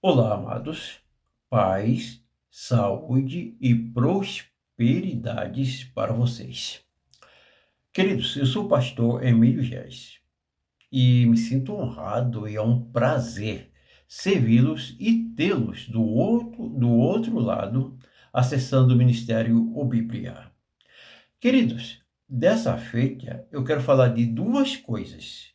Olá, amados, paz, saúde e prosperidades para vocês. Queridos, eu sou o pastor Emílio Gés e me sinto honrado e é um prazer servi-los e tê-los do outro lado, acessando o Ministério O Bíblia. Queridos, dessa feita eu quero falar de duas coisas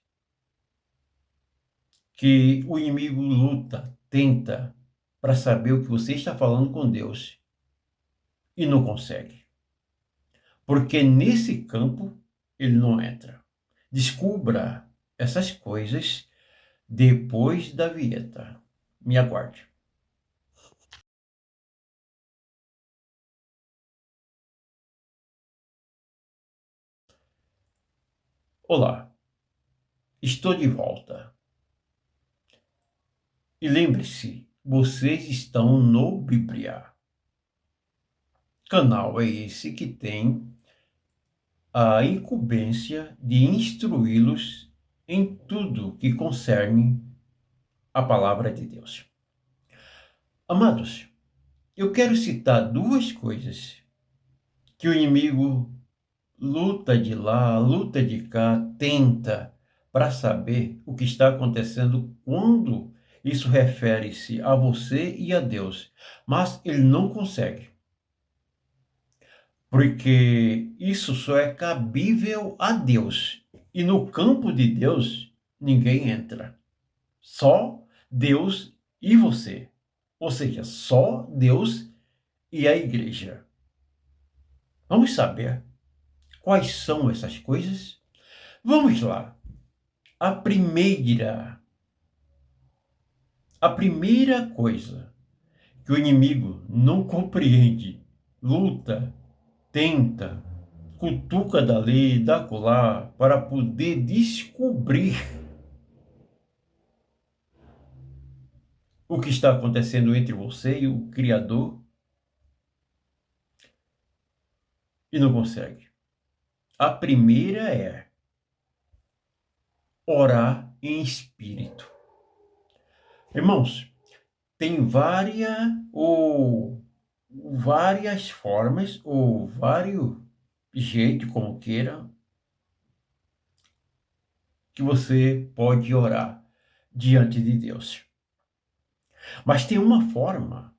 que o inimigo luta, tenta, para saber o que você está falando com Deus e não consegue. Porque nesse campo ele não entra. Descubra essas coisas depois da vinheta. Me aguarde. Olá, estou de volta. E lembre-se, vocês estão no Bíblia. Canal é esse que tem a incumbência de instruí-los em tudo que concerne a palavra de Deus. Amados, eu quero citar duas coisas que o inimigo luta de lá, luta de cá, tenta para saber o que está acontecendo quando isso refere-se a você e a Deus, mas ele não consegue, porque isso só é cabível a Deus e no campo de Deus ninguém entra, só Deus e você, ou seja, só Deus e a igreja. Vamos saber quais são essas coisas? Vamos lá. A primeira coisa que o inimigo não compreende, luta, tenta, cutuca dali, da colar, para poder descobrir o que está acontecendo entre você e o Criador e não consegue. A primeira é orar em espírito. Irmãos, tem várias formas ou vários jeitos, como queira, que você pode orar diante de Deus. Mas tem uma forma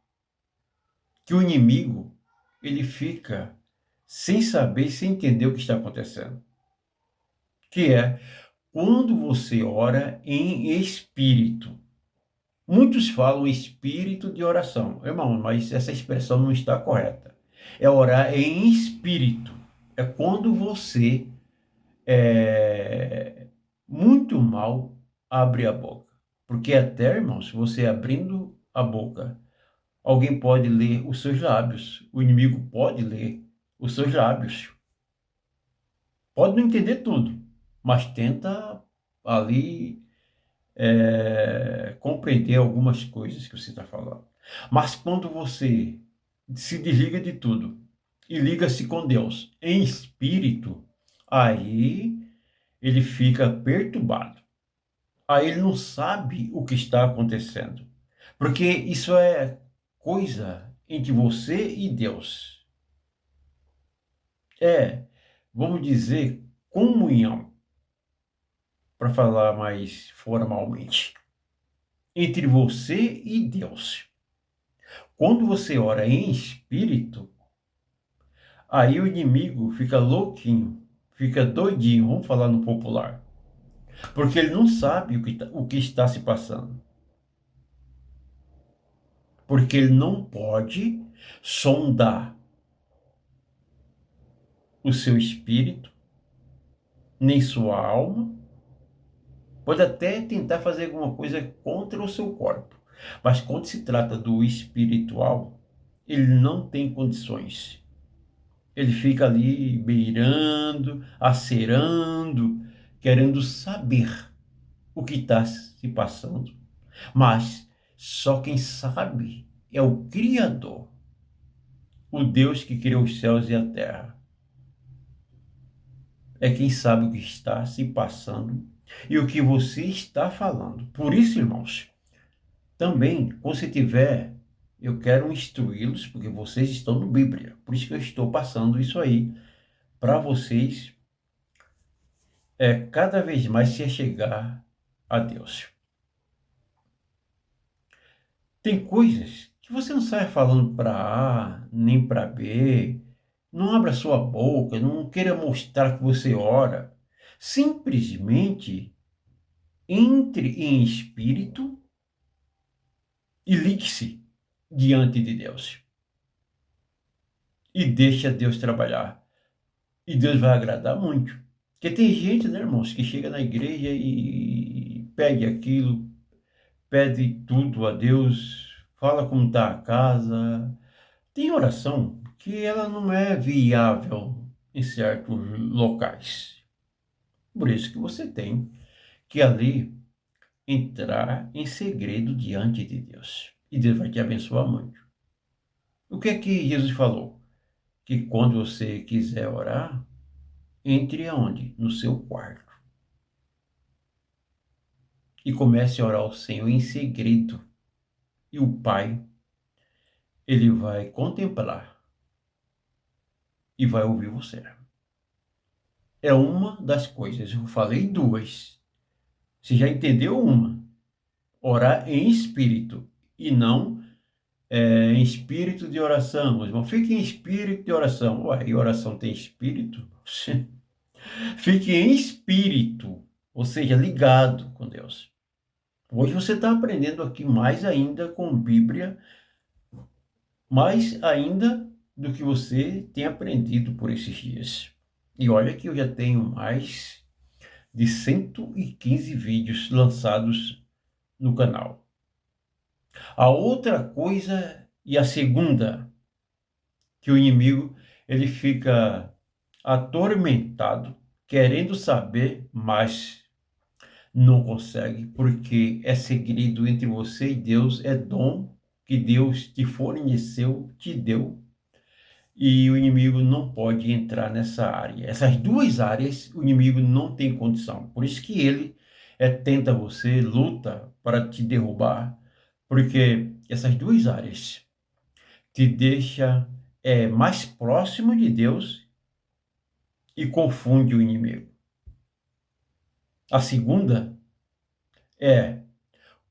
que o inimigo ele fica sem saber, sem entender o que está acontecendo, que é quando você ora em espírito. Muitos falam espírito de oração. Irmão, mas essa expressão não está correta. É orar em espírito. É quando você muito mal abre a boca. Porque até, irmão, se você abrindo a boca, alguém pode ler os seus lábios. O inimigo pode ler os seus lábios. Pode não entender tudo, mas tenta ali compreender algumas coisas que você está falando. Mas quando você se desliga de tudo e liga-se com Deus em espírito, aí ele fica perturbado. Aí ele não sabe o que está acontecendo. Porque isso é coisa entre você e Deus. É, vamos dizer, comunhão, para falar mais formalmente, entre você e Deus. Quando você ora em espírito, aí o inimigo fica louquinho, fica doidinho, vamos falar no popular. Porque ele não sabe o que está se passando. Porque ele não pode sondar o seu espírito, nem sua alma. Pode até tentar fazer alguma coisa contra o seu corpo. Mas quando se trata do espiritual, ele não tem condições. Ele fica ali beirando, acerando, querendo saber o que está se passando. Mas só quem sabe é o Criador, o Deus que criou os céus e a terra. É quem sabe o que está se passando e o que você está falando. Por isso, irmãos, Também, quando você tiver, eu quero instruí-los, porque vocês estão no Bíblia. Por isso que eu estou passando isso aí para vocês, cada vez mais se chegar a Deus. Tem coisas que você não sai falando para A, nem para B, não abra sua boca, não queira mostrar que você ora. Simplesmente entre em espírito e ligue-se diante de Deus. E deixa Deus trabalhar. E Deus vai agradar muito. Porque tem gente, né, irmãos, que chega na igreja e pede aquilo, pede tudo a Deus, fala como está a casa. Tem oração que ela não é viável em certos locais. Por isso que você tem que ali entrar em segredo diante de Deus. E Deus vai te abençoar muito. O que é que Jesus falou? Que quando você quiser orar, entre aonde? No seu quarto. E comece a orar ao Senhor em segredo. E o Pai, ele vai contemplar e vai ouvir você. É uma das coisas. Eu falei duas. Você já entendeu uma? Orar em espírito e não em espírito de oração. Irmão, fique em espírito de oração. Ué, e oração tem espírito? Fique em espírito, ou seja, ligado com Deus. Hoje você está aprendendo aqui mais ainda com Bíblia, mais ainda do que você tem aprendido por esses dias. E olha que eu já tenho mais de 115 vídeos lançados no canal. A outra coisa e a segunda, que o inimigo ele fica atormentado, querendo saber, mas não consegue, porque é segredo entre você e Deus, é dom que Deus te forneceu, te deu, e o inimigo não pode entrar nessa área. Essas duas áreas, o inimigo não tem condição. Por isso que ele tenta você, luta para te derrubar, porque essas duas áreas te deixa mais próximo de Deus e confunde o inimigo. A segunda é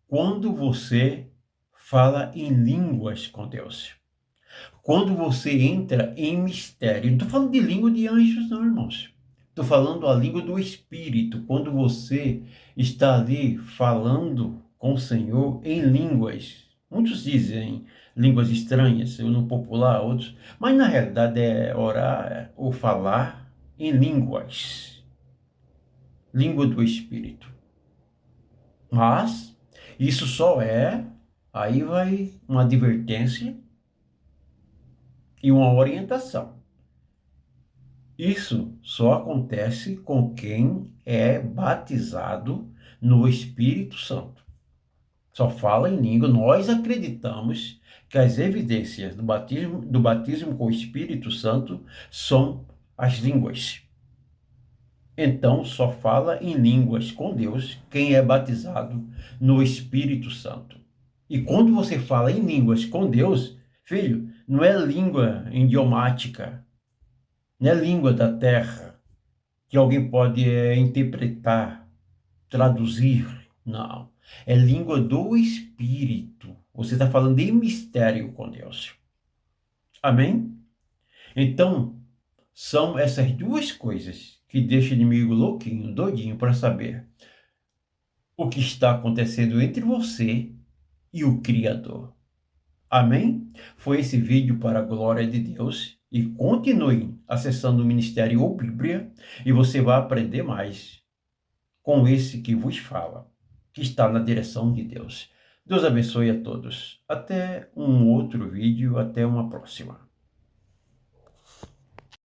quando você fala em línguas com Deus. Quando você entra em mistério. Não estou falando de língua de anjos, não, irmãos. Estou falando a língua do Espírito. Quando você está ali falando com o Senhor em línguas. Muitos dizem línguas estranhas, no popular, outros. Mas na realidade é orar ou falar em línguas. Língua do Espírito. Mas isso só aí vai uma advertência e uma orientação. Isso só acontece com quem é batizado no Espírito Santo. Só fala em língua. Nós acreditamos que as evidências do batismo com o Espírito Santo são as línguas. Então, só fala em línguas com Deus quem é batizado no Espírito Santo. E quando você fala em línguas com Deus, filho, não é língua idiomática, não é língua da terra, que alguém pode interpretar, traduzir. Não. É língua do Espírito. Você está falando em mistério com Deus. Amém? Então, são essas duas coisas que deixam o inimigo louquinho, doidinho para saber o que está acontecendo entre você e o Criador. Amém? Foi esse vídeo para a glória de Deus e continue acessando o Ministério ou Bíblia e você vai aprender mais com esse que vos fala, que está na direção de Deus. Deus abençoe a todos. Até um outro vídeo, até uma próxima.